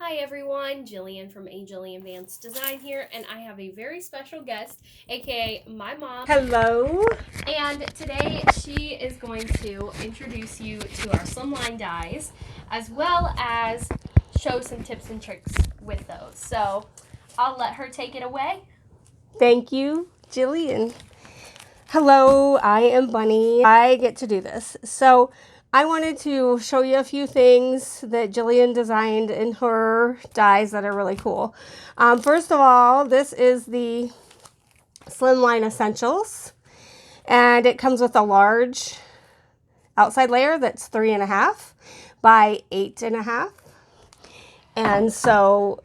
Hi everyone, Jillian from A. Jillian Vance Design here, and I have a very special guest, aka my mom. Hello. And today she is going to introduce you to our slimline dies, as well as show some tips and tricks with those. So I'll let her take it away. Thank you, Jillian. Hello, I am Bunny. I get to do this. So I wanted to show you a few things that Jillian designed in her dies that are really cool. First of all, this is the Slimline Essentials, and it comes with a large outside layer that's 3.5 by 8.5. And so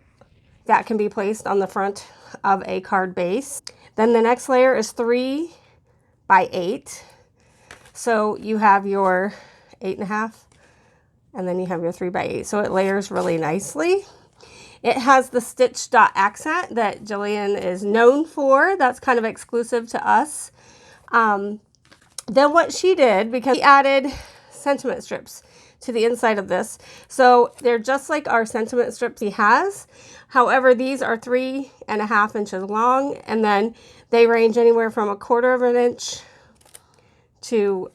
that can be placed on the front of a card base. Then the next layer is 3 by 8. So you have your 8.5 and then you have your 3 by 8. So it layers really nicely. It has the stitch dot accent that Jillian is known for. That's kind of exclusive to us. Then what she did, because she added sentiment strips to the inside of this. So they're just like our sentiment strips he has. However, these are 3.5 inches long, and then they range anywhere from 1/4 of an inch to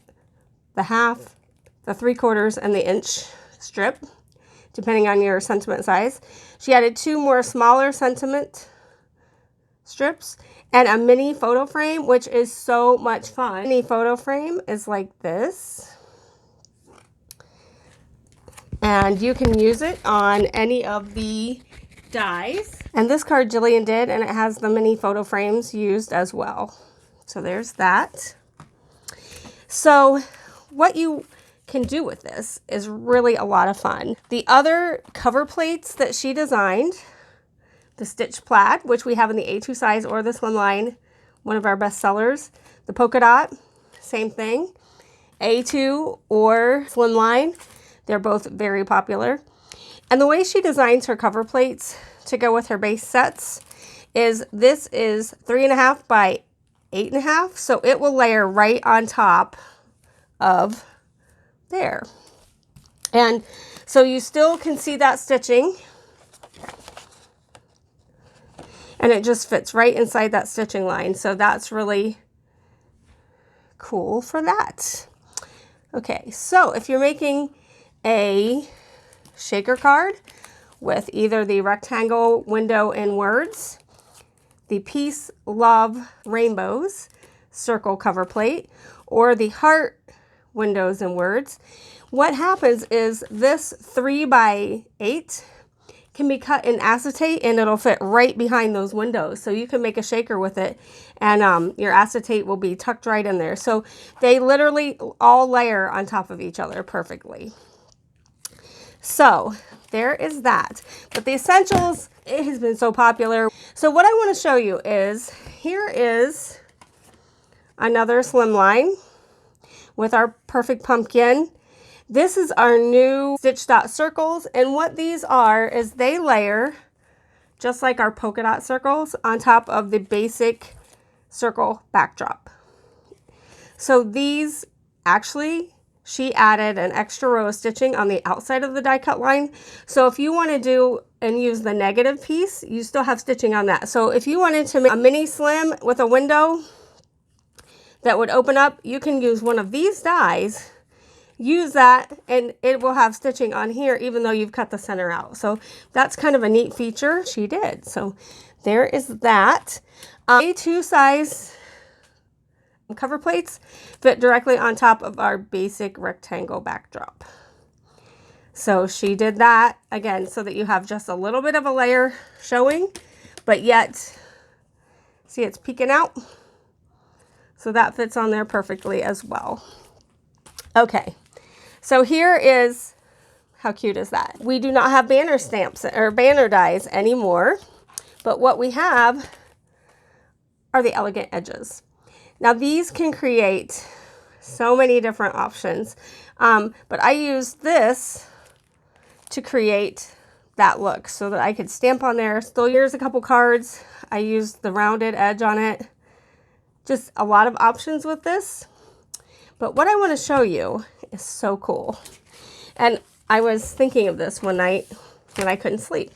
the half, the 3/4, and the inch strip, depending on your sentiment size. She added 2 more smaller sentiment strips and a mini photo frame, which is so much fun. Mini photo frame is like this, and you can use it on any of the dies. And this card Jillian did, and it has the mini photo frames used as well. So there's that. So what you can do with this is really a lot of fun. The other cover plates that she designed, the stitch plaid, which we have in the A2 size or the slimline, one of our best sellers. The polka dot, same thing. A2 or slimline, they're both very popular. And the way she designs her cover plates to go with her base sets is this is 3.5 by 8.5, so it will layer right on top of there. And so you still can see that stitching, and it just fits right inside that stitching line. So that's really cool for that. Okay, so if you're making a shaker card with either the rectangle window and words, the peace, love, rainbows circle cover plate, or the heart windows and words, what happens is this 3 by 8 can be cut in acetate, and it'll fit right behind those windows. So you can make a shaker with it, and your acetate will be tucked right in there. So they literally all layer on top of each other perfectly. So there is that. But the essentials, it has been so popular. So what I want to show you is, here is another slimline with our perfect pumpkin. This is our new stitch dot circles, and what these are is they layer just like our polka dot circles on top of the basic circle backdrop. So these actually, she added an extra row of stitching on the outside of the die cut line. So if you want to do and use the negative piece, you still have stitching on that. So if you wanted to make a mini slim with a window that would open up, you can use one of these dies, use that, and it will have stitching on here even though you've cut the center out. So that's kind of a neat feature she did. So there is that. A2 size cover plates fit directly on top of our basic rectangle backdrop. So she did that again so that you have just a little bit of a layer showing, but yet see it's peeking out. So that fits on there perfectly as well. Okay, so here is, how cute is that? We do not have banner stamps or banner dies anymore, but what we have are the elegant edges. Now these can create so many different options, but I used this to create that look so that I could stamp on there. Still, here's a couple cards. I used the rounded edge on it. Just a lot of options with this. But what I want to show you is so cool. And I was thinking of this one night when I couldn't sleep.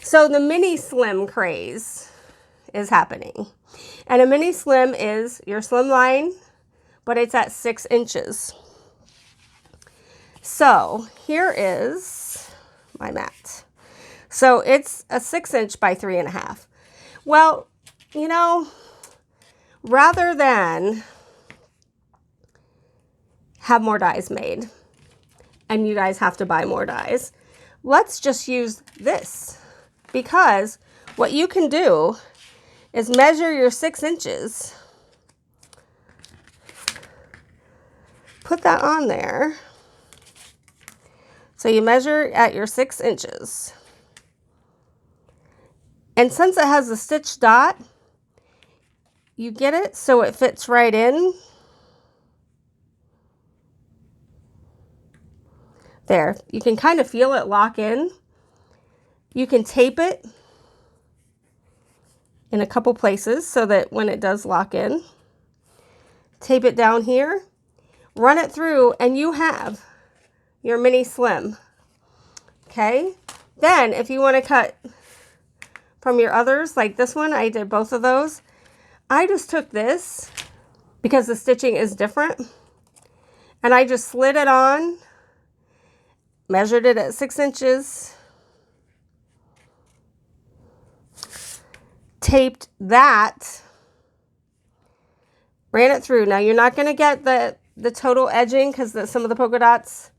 So the mini slim craze is happening. And a mini slim is your slimline, but it's at 6 inches. So here is my mat. So it's a 6-inch by 3.5. Well, you know, rather than have more dies made and you guys have to buy more dies, let's just use this, because what you can do is measure your 6 inches, put that on there. So you measure at your 6 inches. And since it has a stitch dot, you get it so it fits right in. There, you can kind of feel it lock in. You can tape it in a couple places so that when it does lock in, tape it down here, run it through, and you have your mini slim. Okay, then if you want to cut from your others, like this one, I did both of those. I just took this because the stitching is different, and I just slid it on, measured it at 6 inches, taped that, ran it through. Now you're not going to get the total edging because some of the polka dots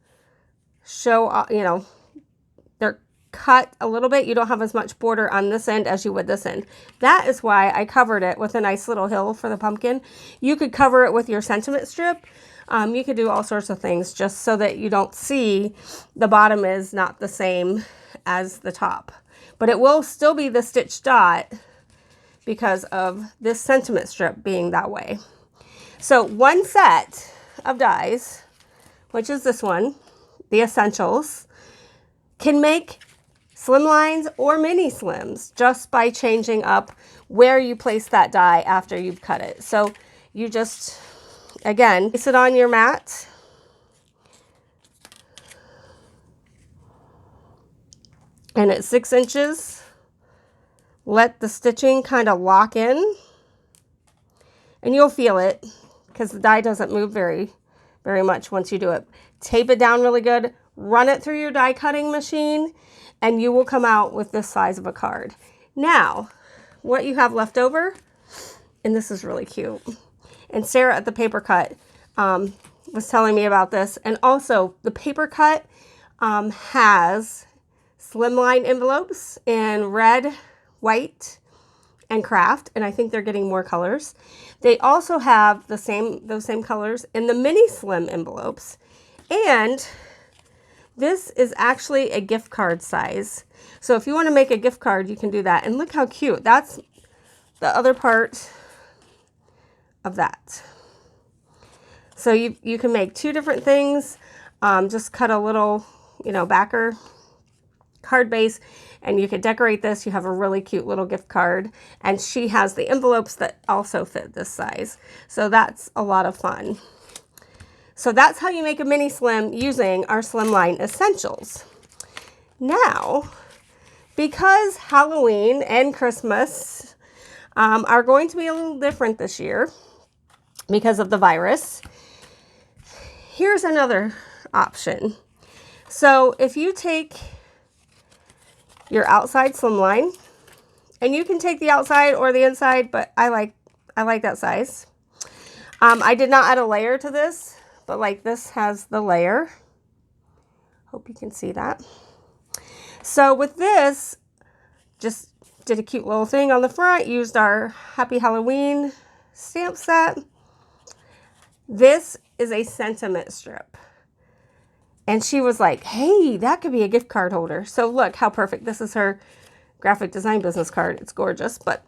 show, you know, they're cut a little bit. You don't have as much border on this end as you would this end. That is why I covered it with a nice little hill for the pumpkin. You could cover it with your sentiment strip. You could do all sorts of things just so that you don't see the bottom is not the same as the top. But it will still be the stitch dot because of this sentiment strip being that way. So one set of dies, which is this one, the Essentials, can make slimlines or mini slims just by changing up where you place that die after you've cut it. So you just, again, place it on your mat. And at 6 inches, let the stitching kind of lock in. And you'll feel it because the die doesn't move very much once you do it. Tape it down really good, run it through your die cutting machine, and you will come out with this size of a card. Now, what you have left over, and this is really cute, and Sarah at the Paper Cut was telling me about this, and also the Paper Cut has slimline envelopes in red, white, and craft, and I think they're getting more colors. They also have those same colors in the mini slim envelopes, and this is actually a gift card size. So if you want to make a gift card, you can do that. And look how cute. That's the other part of that. So you can make 2 different things. Just cut a little, you know, backer card base, and you could decorate this. You have a really cute little gift card, and she has the envelopes that also fit this size. So that's a lot of fun. So that's how you make a mini slim using our Slimline Essentials. Now, because Halloween and Christmas are going to be a little different this year because of the virus, here's another option. So if you take your outside slimline, and you can take the outside or the inside, but I like that size. I did not add a layer to this, but like this has the layer. Hope you can see that. So with this, just did a cute little thing on the front, used our Happy Halloween stamp set. This is a sentiment strip. And she was like, hey, that could be a gift card holder. So look how perfect. This is her graphic design business card. It's gorgeous, but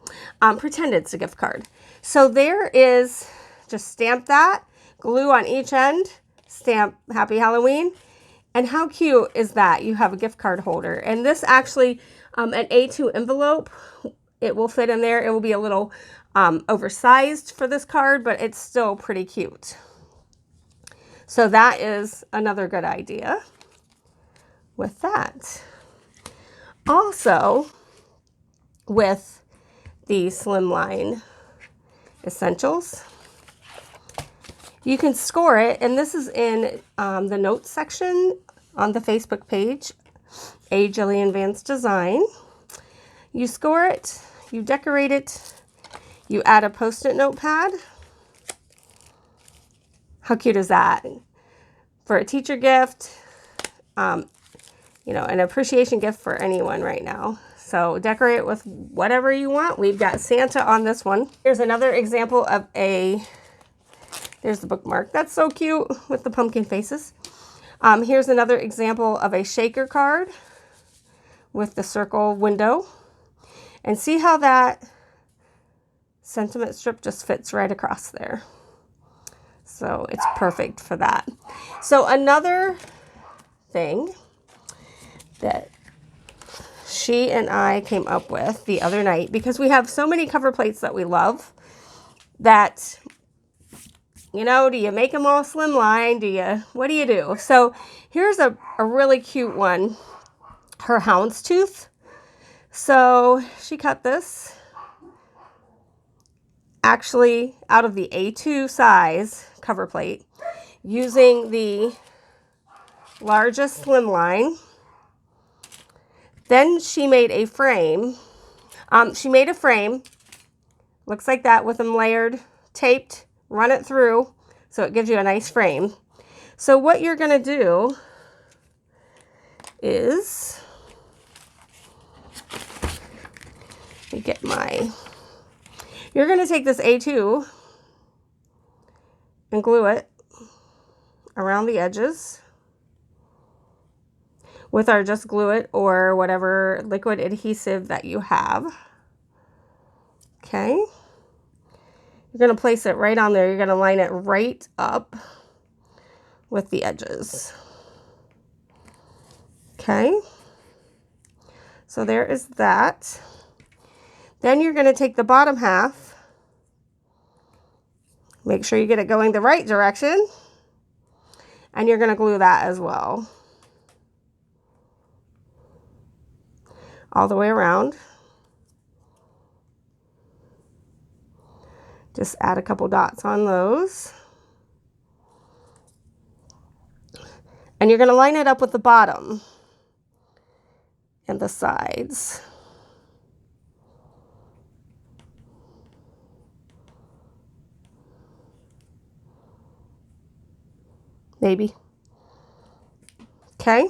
pretend it's a gift card. So there is, just stamp that, glue on each end, stamp Happy Halloween. And how cute is that? You have a gift card holder. And this actually, an A2 envelope, it will fit in there. It will be a little oversized for this card, but it's still pretty cute. So that is another good idea with that. Also, with the Slimline Essentials, you can score it, and this is in the notes section on the Facebook page, A Jillian Vance Design. You score it, you decorate it, you add a Post-it notepad. How cute is that? For a teacher gift, you know, an appreciation gift for anyone right now. So decorate it with whatever you want. We've got Santa on this one. Here's another example of there's the bookmark. That's so cute with the pumpkin faces. Here's another example of a shaker card with the circle window. And see how that sentiment strip just fits right across there. So it's perfect for that. So another thing that she and I came up with the other night, because we have so many cover plates that we love, that, you know, do you make them all slimline? What do you do? So here's a really cute one, her houndstooth. So she cut this actually out of the A2 size cover plate using the largest slimline. Then she made a frame. Looks like that with them layered, taped, run it through, so it gives you a nice frame. So what you're gonna do is, you're gonna take this A2 and glue it around the edges with our Just Glue It or whatever liquid adhesive that you have. Okay. You're going to place it right on there. You're going to line it right up with the edges. Okay. So there is that. Then you're going to take the bottom half. Make sure you get it going the right direction. And you're going to glue that as well. All the way around. Just add a couple dots on those. And you're going to line it up with the bottom and the sides. Maybe. Okay.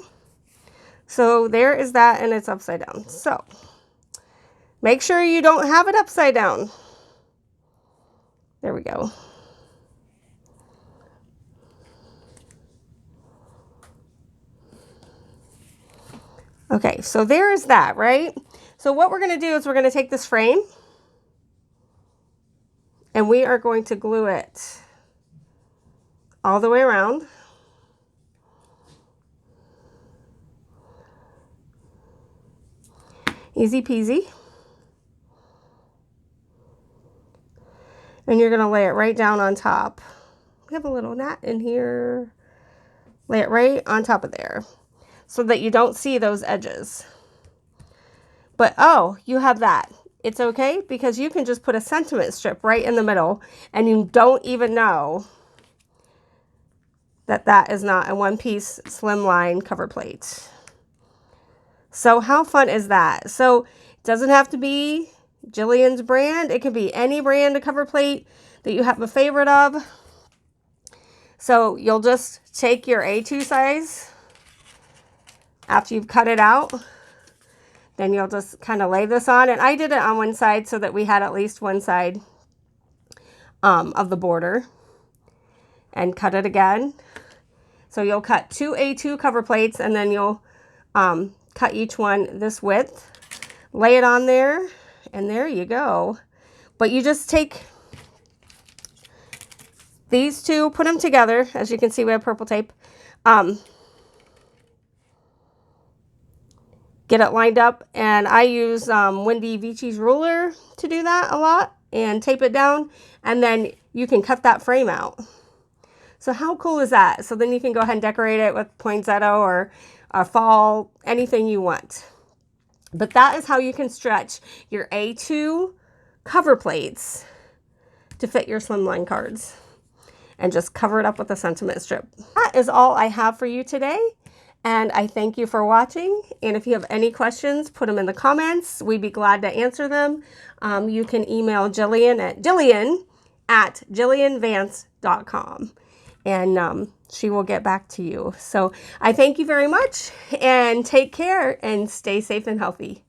So there is that, and it's upside down. So make sure you don't have it upside down. There we go. Okay, so there is that, right? So what we're going to do is we're going to take this frame and we are going to glue it all the way around. Easy peasy. And you're going to lay it right down on top. We have a little knot in here. Lay it right on top of there so that you don't see those edges. But oh, you have that. It's okay because you can just put a sentiment strip right in the middle and you don't even know that that is not a one-piece slimline cover plate. So how fun is that? So it doesn't have to be Jillian's brand. It could be any brand of cover plate that you have a favorite of. So you'll just take your A2 size after you've cut it out. Then you'll just kind of lay this on. And I did it on one side so that we had at least one side of the border. And cut it again. So you'll cut 2 A2 cover plates and then you'll cut each one this width. Lay it on there. And there you go. But you just take these two, put them together. As you can see, we have purple tape. Get it lined up. And I use Wendy Vici's ruler to do that a lot. And tape it down. And then you can cut that frame out. So how cool is that? So then you can go ahead and decorate it with poinsettia or a fall, anything you want. But that is how you can stretch your A2 cover plates to fit your slimline cards. And just cover it up with a sentiment strip. That is all I have for you today. And I thank you for watching. And if you have any questions, put them in the comments. We'd be glad to answer them. You can email Jillian at jillianvance.com. And she will get back to you. So I thank you very much, and take care and stay safe and healthy.